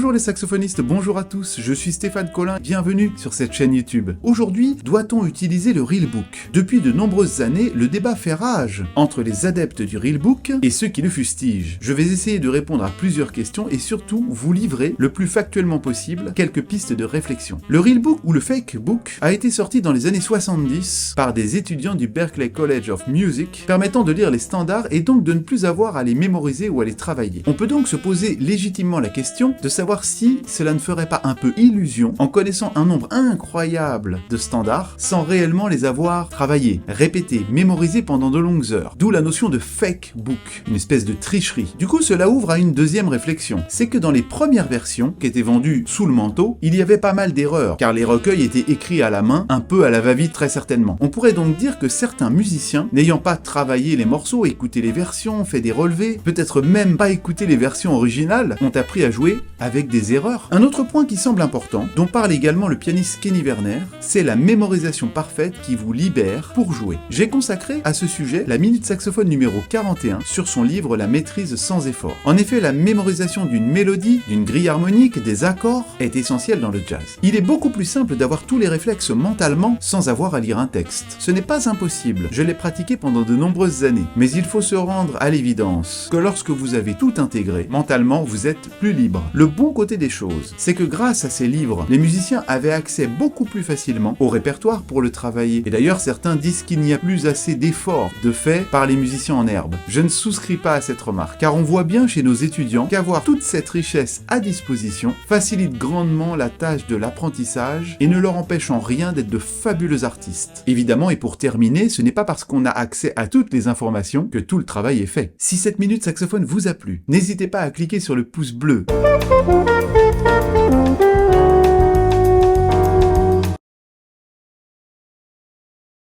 Bonjour les saxophonistes, bonjour à tous, je suis Stéphane Collin, bienvenue sur cette chaîne YouTube. Aujourd'hui, doit-on utiliser le Reelbook? Depuis de nombreuses années, le débat fait rage entre les adeptes du Reelbook et ceux qui le fustigent. Je vais essayer de répondre à plusieurs questions et surtout vous livrer le plus factuellement possible quelques pistes de réflexion. Le Reelbook ou le Fakebook a été sorti dans les années 70 par des étudiants du Berklee College of Music, permettant de lire les standards et donc de ne plus avoir à les mémoriser ou à les travailler. On peut donc se poser légitimement la question de savoir si cela ne ferait pas un peu illusion en connaissant un nombre incroyable de standards sans réellement les avoir travaillés, répétés, mémorisés pendant de longues heures. D'où la notion de Fakebook, une espèce de tricherie. Du coup, cela ouvre à une deuxième réflexion. C'est que dans les premières versions qui étaient vendues sous le manteau, il y avait pas mal d'erreurs, car les recueils étaient écrits à la main, un peu à la va-vite très certainement. On pourrait donc dire que certains musiciens, n'ayant pas travaillé les morceaux, écouté les versions, fait des relevés, peut-être même pas écouté les versions originales, ont appris à jouer avec des erreurs. Un autre point qui semble important, dont parle également le pianiste Kenny Werner, c'est la mémorisation parfaite qui vous libère pour jouer. J'ai consacré à ce sujet la Minute Saxophone numéro 41 sur son livre La maîtrise sans effort. En effet, la mémorisation d'une mélodie, d'une grille harmonique, des accords est essentielle dans le jazz. Il est beaucoup plus simple d'avoir tous les réflexes mentalement sans avoir à lire un texte. Ce n'est pas impossible, je l'ai pratiqué pendant de nombreuses années, mais il faut se rendre à l'évidence que lorsque vous avez tout intégré, mentalement vous êtes plus libre. Le bon côté des choses, c'est que grâce à ces livres, les musiciens avaient accès beaucoup plus facilement au répertoire pour le travailler. Et d'ailleurs, certains disent qu'il n'y a plus assez d'efforts de fait par les musiciens en herbe. Je ne souscris pas à cette remarque, car on voit bien chez nos étudiants qu'avoir toute cette richesse à disposition facilite grandement la tâche de l'apprentissage et ne leur empêche en rien d'être de fabuleux artistes. Évidemment, et pour terminer, ce n'est pas parce qu'on a accès à toutes les informations que tout le travail est fait. Si cette minute saxophone vous a plu, n'hésitez pas à cliquer sur le pouce bleu